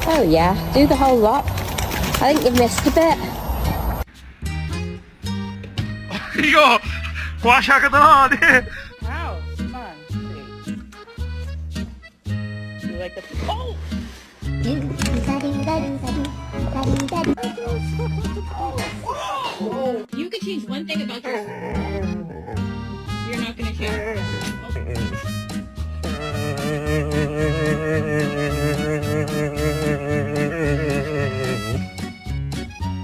Oh yeah, do the whole lot. I think you've missed a bit. 이거 와샤거든. Wow, come on. See. You like the oh? You could change one thing about your. You're not gonna change. Oh.